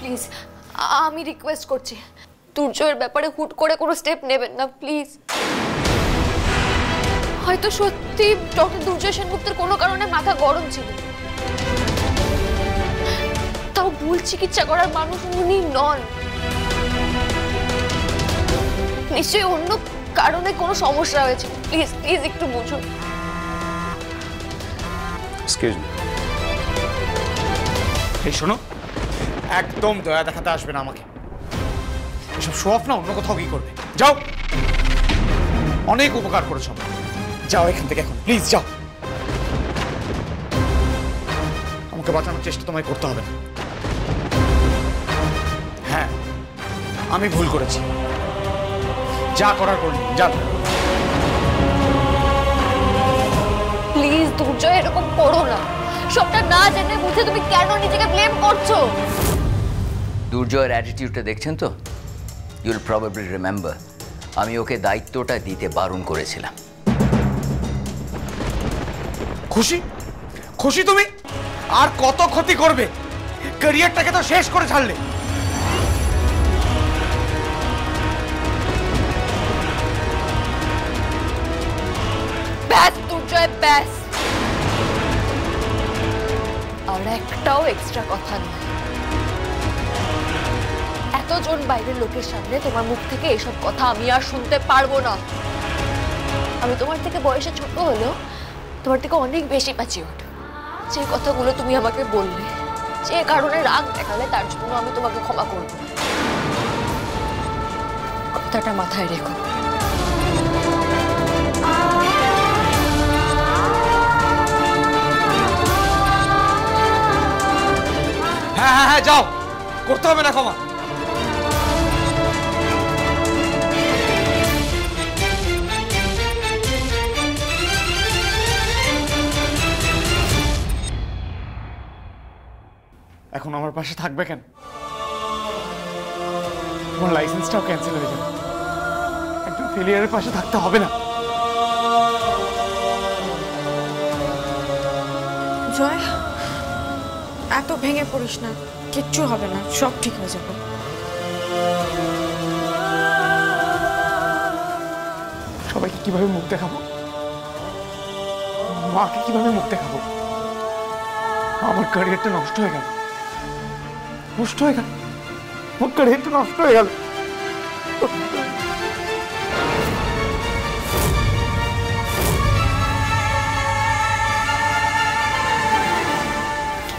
Please আমি request করছি দুর্জয়ের ব্যাপারে হুট করে কোনো স্টেপ নেবেন না প্লিজ। হয়তো সত্যি ডক্টর দুর্জয় সেনগুপ্তের কোনো কারণে মাথা গরম ছিল, তাও ভুল চিকিৎসা করার মানুষ উনি নন। নিশ্চয়ই অন্য কারণে কোনো সমস্যা হয়েছে। প্লিজ প্লিজ একটু বুঝুন। Excuse me. এই শোনো, একদম দয়া দেখাতে আসবে না আমাকে। এসব শো অফ না অন্য কোথাও কি করবে, যাও। অনেক উপকার করেছো, যাও এখান থেকে এখন প্লিজ যাও। আমাকে বাঁচানোর চেষ্টা তোমায় করতে হবে না। হ্যাঁ আমি ভুল করেছি, যা করার করলি, যাও। প্লিজ দুর্জয় এরকম করো না, সবটা না জেনে বুঝে তুমি কেন নিজেকে ব্লেম করছো? দুর্জয়ের অ্যাটিটিউডটা দেখছেন তো? ইউল প্রবাবলি রিমেম্বার আমি ওকে দায়িত্বটা দিতে বারণ করেছিলাম। খুশি খুশি তুমি? আর কত ক্ষতি করবে? ক্যারিয়ারটাকে তো শেষ করে ছাড়লে। ব্যাস দুর্জয় ব্যাস, আর একটাও এক্সট্রা কথা নয়। এতজন বাইরের লোকের সামনে তোমার মুখ থেকে এসব কথা আমি আর শুনতে পারবো না। আমি তোমার থেকে বয়সে ছোট হলেও তোমার থেকে অনেক বেশি ম্যাচিউরড। যে কথাগুলো তুমি আমাকে বললে, যে কারণে রাগ দেখালে, তার জন্য আমি তোমাকে ক্ষমা করব। কথাটা মাথায় রেখো। হ্যাঁ হ্যাঁ হ্যাঁ যাও, করতে হবে না ক্ষমা। এখন আমার পাশে থাকবে কেন? তোমার লাইসেন্সটাও ক্যান্সেল হয়ে যাবে। একজন ফেলিয়ারের পাশে থাকতে হবে না। জয়, এত ভেঙে পড়িস না, কিচ্ছু হবে না, সব ঠিক হয়ে যাবে। সবাইকে কিভাবে মুখ দেখাবো? মাকে কিভাবে মুখ দেখাবো? আমার ক্যারিয়ারটা নষ্ট হয়ে গেল, নষ্ট হয়ে গেল, আমার ক্যারিয়ারটা নষ্ট হয়ে গেল।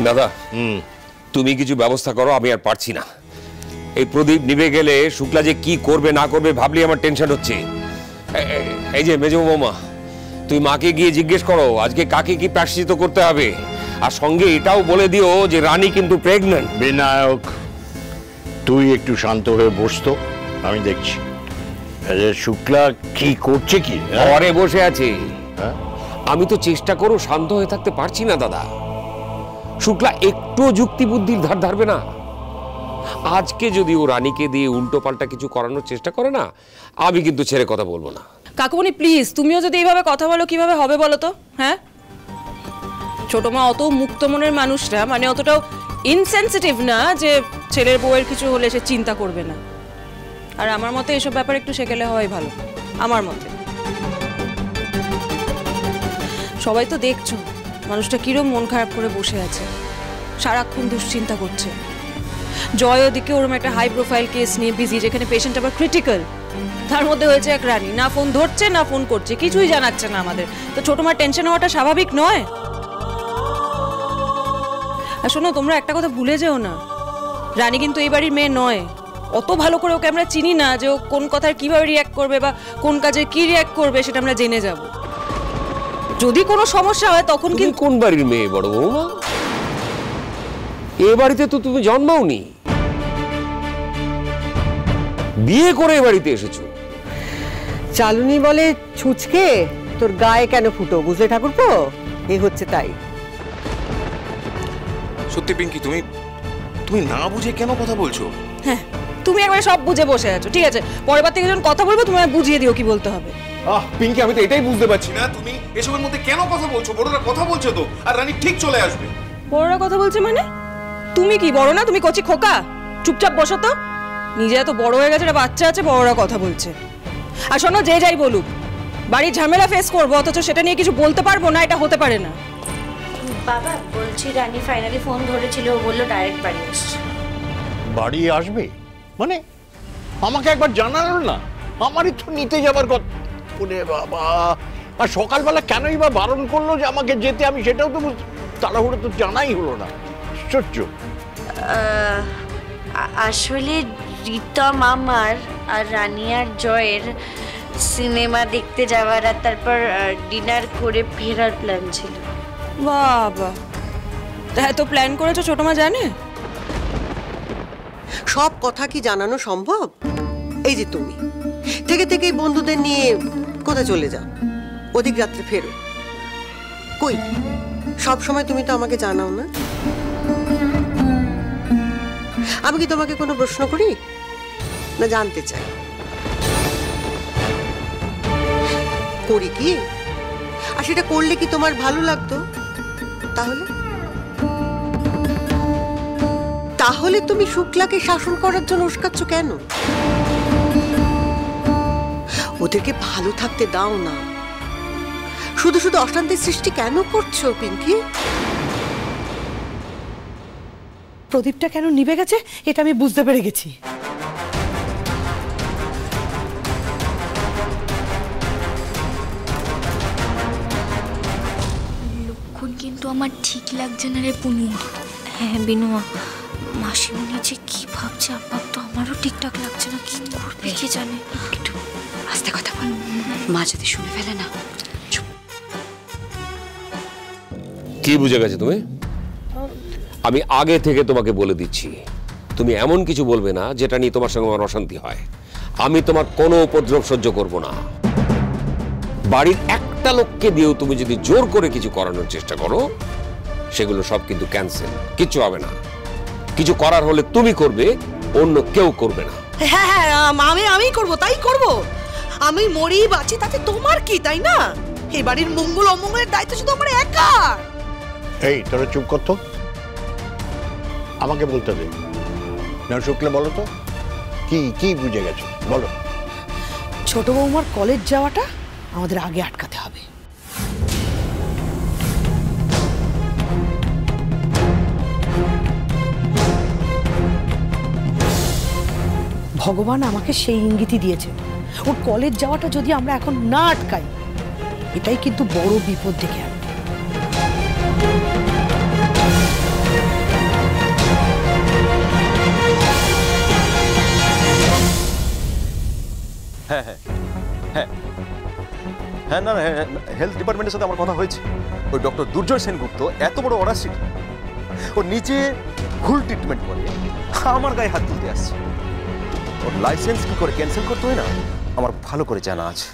দাদা তুমি কিছু ব্যবস্থা করো, আমি আর পারছি না। এই প্রদীপ নিভে গেলে শুক্লা যে কি করবে না করবে ভাবলি আমার টেনশন হচ্ছে। এই যে মেজো বৌমা, তুই মাকে গিয়ে জিজ্ঞেস করো আজকে কাকে কি প্রায়শ্চিত্ত করতে হবে, আর সঙ্গে এটাও বলে দিও যে রানী কিন্তু প্রেগন্যান্ট। বিনায়ক, তুই একটু শান্ত হয়ে বসতো, আমি দেখছি। শুক্লা কি করছে? কি ঘরে বসে আছে? আমি তো চেষ্টা করো শান্ত হয়ে থাকতে পারছি না দাদা। শুক্লা একটু যুক্তি বুদ্ধির ধার ধারবে না। আজকে যদি ও রানীকে দিয়ে উল্টো পাল্টা কিছু করানোর চেষ্টা করে না, আমি কিন্তু ছেড়ে কথা বলবো না। কাকুমণি প্লিজ, তুমিও যদি এইভাবে কথা বলো কিভাবে হবে বলো তো? হ্যাঁ, ছোট মা অত মুক্ত মনের মানুষরা মানে অতটাও ইনসেনসিটিভ না যে ছেলের বউয়ের কিছু হলে সে চিন্তা করবে না। আর আমার মতে এসব ব্যাপারে একটু সেকেলে হওয়াই ভালো, আমার মতে। সবাই তো দেখছো মানুষটা কিরম মন খারাপ করে বসে আছে, সারাক্ষণ দুশ্চিন্তা করছে। জয় ওদিকে ওরম একটা হাই প্রোফাইল কেস নিয়ে বিজি, যেখানে পেশেন্ট আবার ক্রিটিক্যাল। তার মধ্যে হয়েছে এক রানী, না ফোন ধরছে না ফোন করছে, কিছুই জানাচ্ছে না আমাদের। তো ছোট মার টেনশন হওয়াটা স্বাভাবিক নয়? আর শোনো, তোমরা একটা কথা ভুলে যেও না, রানী কিন্তু এই বাড়ির মেয়ে নয়। অত ভালো করে ওকে আমরা চিনি না যে ও কোন কথার কিভাবে রিয়াক্ট করবে বা কোন কাজে কি রিয়াক্ট করবে, সেটা আমরা জেনে যাব। যদি কোনো সমস্যা হয় তখন কিন্তু। কোন বাড়ির মেয়ে বড় বৌমা? এ বাড়িতে তো তুমি জন্মাওনি, বিয়ে করে এ বাড়িতে এসেছো। চালুনি বলে ছুঁচকে তোর গায়ে কেন ফুটো, বুঝলে ঠাকুরপো? এই হচ্ছে তাই। সত্যি পিঙ্কি, তুমি তুমি না বুঝে কেন কথা বলছো? হ্যাঁ, তুমি একবারে সব বুঝে বসে আছো। ঠিক আছে, পরের বার থেকে যখন কথা বলবো তুমি বুঝিয়ে দিও কি বলতে হবে। পিঙ্কি, আমি তো এটাই বুঝতে পারছি না তুমি এসবের মধ্যে কেন কথা বলছো। বড়রা কথা বলছো তো, আর রানী ঠিক চলে আসবে। বড়রা কথা বলছে মানে? তুমি কি বড় না? তুমি কচি খোকা? চুপচাপ বসো তো। নিজে এত বড় হয়ে গেছে, বাচ্চা আছে, বড়রা কথা বলছে। আর শোনো, যে যাই বলুক, বাড়ির ঝামেলা ফেস করবো, অথচ সেটা নিয়ে কিছু বলতে পারবো না, এটা হতে পারে না। বাবা বলছি, রানী ফাইনালি ফোন ধরেছিল, ও বললো ডাইরেক্ট বাড়ি আসছে। বাড়ি আসবে মানে? আমাকে একবার জানালো না? আমারই তো নিতে যাবার কথা। ওরে বাবা, আর সকালবেলা কেনই বা বারণ করলো যে আমাকে যেতে, আমি সেটাও তো তাড়াহুড়ো তো জানাই হলো না। আশ্চর্য। আসলে রীতা মামার আর রানী আর জয়ের সিনেমা দেখতে যাওয়ার আর তারপর ডিনার করে ফেরার প্ল্যান ছিল। বাবা, তা এত প্ল্যান করেছো ছোট মা জানে? সব কথা কি জানানো সম্ভব? এই যে তুমি থেকে থেকেই বন্ধুদের নিয়ে কোথায় চলে যাও, অধিক রাত্রে ফেরো। কই, সব সময় তুমি তো আমাকে জানাও না। আমি কি তোমাকে কোনো প্রশ্ন করি না জানতে চাই? করি কি? আর সেটা করলে কি তোমার ভালো লাগতো? তাহলে তুমি শুক্লাকে শাসন করার জন্য উস্কাচ্ছ কেন? ওদেরকে ভালো থাকতে দাও না, শুধু শুধু অশান্তির সৃষ্টি কেন করছো পিঙ্কি? প্রদীপটা কেন নিভে গেছে এটা আমি বুঝতে পেরে গেছি। লক্ষণ কিন্তু আমার ঠিক লাগছে না রে পুনু। হ্যাঁ বিনুয়া, মাসিমণি যে কি ভাবছে আব্বা তো আমারও ঠিকঠাক লাগছে না, কি করবে কে জানে। একটু আস্তে কথা বল, মা যদি শুনে ফেলে না। কি বুঝে গেছে তুমি? আমি আগে থেকে তোমাকে বলে দিচ্ছি, তুমি এমন কিছু বলবে না যেটা নিয়ে তোমার সঙ্গে আমার অশান্তি হয়। আমি তোমার কোনো উপদ্রব সহ্য করব না। বাড়ির একটা লোককে দিয়েও তুমি যদি জোর করে কিছু করানোর চেষ্টা করো, সেগুলো সব কিন্তু ক্যান্সেল, কিচ্ছু হবে না। কিছু করার হলে তুমি করবে, অন্য কেউ করবে না। হ্যাঁ হ্যাঁ, আমি করব, তাই করব। আমি মরি বাঁচি তাতে তোমার কি, তাই না? এই বাড়ির মঙ্গল অমঙ্গলের দায়িত্ব শুধু আমার একা। এই তোরা চুপ করতো, আমাকে বলতে দে না। শুক্লা বলো তো, কি কি বুঝে গেছো বলো। ছোট বৌমার কলেজ যাওয়াটা আমাদের আগে আটকাতে হবে। ভগবান আমাকে সেই ইঙ্গিতই দিয়েছে, ওর কলেজ যাওয়াটা যদি আমরা এখন না আটকাই, এটাই কিন্তু বড় বিপদ ডেকে আনবে। হ্যাঁ হ্যাঁ হ্যাঁ হ্যাঁ, না হেলথ ডিপার্টমেন্টের সাথে আমার কথা হয়েছে। ওই ডক্টর দুর্জয় সেনগুপ্ত এত বড় অরাসিটি, ও নিজে ভুল ট্রিটমেন্ট করে আমার গায়ে হাত তুলতে আসছে। ওর লাইসেন্স কি করে ক্যান্সেল করতে হয় না আমার ভালো করে জানা আছে।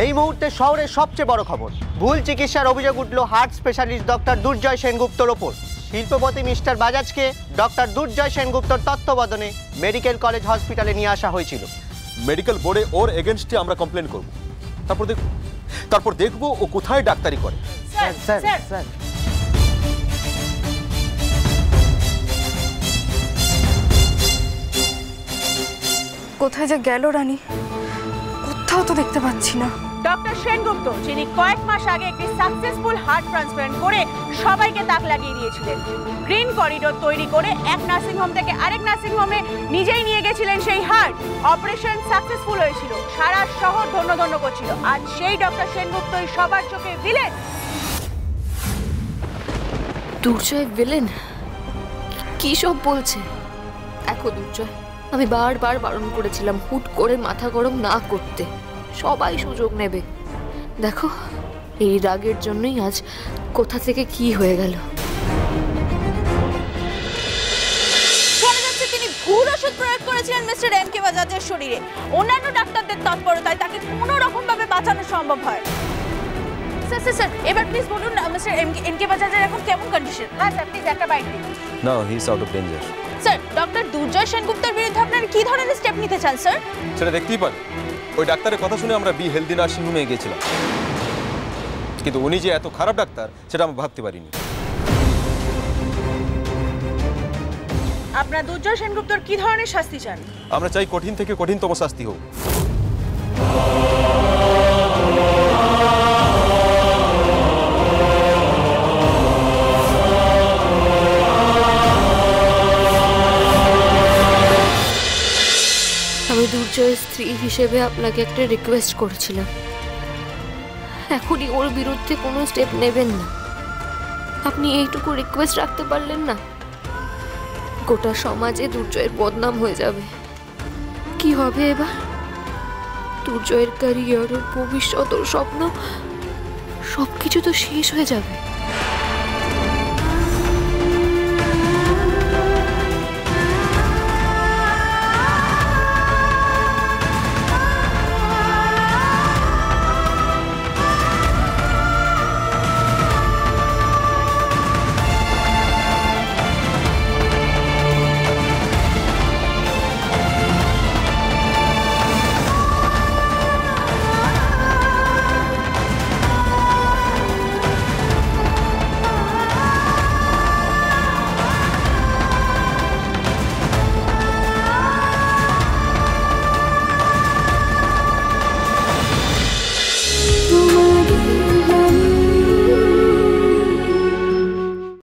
এই মুহূর্তে শহরের সবচেয়ে বড় খবর, ভুল চিকিৎসার অভিযোগ উঠল হার্ট স্পেশালিস্ট ডক্টর দুর্জয় সেনগুপ্তর ওপর। শিল্পপতি মিস্টার বাজাজকে ডক্টর দুর্জয় সেনগুপ্তর তত্ত্বাবধানে মেডিকেল কলেজ হসপিটালে নিয়ে আসা হয়েছিল। মেডিকেল বোর্ডে ওর এগেনস্টে আমরা কমপ্লেন করব, তারপর দেখব ও কোথায় ডাক্তারি করে। স্যার কোথায় যে গেল রানী, কোথাও তো দেখতে পাচ্ছি না। ডক্টর সেনগুপ্ত, যিনি কয়েক মাস আগে একটি সাকসেসফুল হার্ট ট্রান্সপ্লান্ট করে সবাইকে তাক লাগিয়ে দিয়েছিলেন, গ্রিন করিডোর তৈরি করে এক নার্সিংহোম থেকে আরেক নার্সিংহোমে নিজেই নিয়ে গেছিলেন সেই হার্ট। অপারেশন সাকসেসফুল হয়েছিল, সারা শহর ধন্য ধন্য করছিল। আজ সেই ডক্টর সেনগুপ্তই সবার চোখে ভিলেন। দুর্জয় ভিলেন? কি সব বলছে? দেখো দুর্জয়, আমি বারবার বারণ করেছিলাম হুট করে মাথা গরম না করতে, সবাই সুযোগ নেবে। দেখো এই রাগের জন্যই আজ কোথা থেকে কি হয়ে গেল। শোনা যাচ্ছে তিনি ভুল ওষুধ প্রয়োগ করেছিলেন মিস্টার এমকে বাজাজের শরীরে। অন্যান্য ডাক্তারদের তৎপরতায় তাকে কোনো রকম ভাবে বাঁচানো সম্ভব হয়। স্যার এবার প্লিজ বলুন মিস্টার এমকে বাজাজের এখন কেমন কন্ডিশন? হ্যাঁ স্যার, প্লিজ একটা বাইট দিন। না, he is out of danger. Sir, doctor Durjoy সেনগুপ্তের বিরুদ্ধে আপনারা কি ধরনের স্টেপ নিতে চান স্যার? সেটা দেখতেই পান। ওই ডাক্তারের কথা শুনে আমরা বি হেলদি নার্সিংহোমে গিয়েছিলাম, কিন্তু উনি যে এত খারাপ ডাক্তার সেটা আমি ভাবতে পারিনি। আপনার দুর্জয় সেনগুপ্তর কি ধরনের শাস্তি চান? আমরা চাই কঠিন থেকে কঠিনতম শাস্তি হোক। আমি দুর্জয়ের স্ত্রী হিসেবে আপনাকে একটা রিকোয়েস্ট করেছিলাম, এখনই ওর বিরুদ্ধে কোনো স্টেপ নেবেন না। আপনি এইটুকু রিকোয়েস্ট রাখতে পারলেন না? গোটা সমাজে দুর্জয়ের বদনাম হয়ে যাবে। কি হবে এবার? দুর্জয়ের ক্যারিয়ার, ওর ভবিষ্যৎ, ওর স্বপ্ন সবকিছু তো শেষ হয়ে যাবে।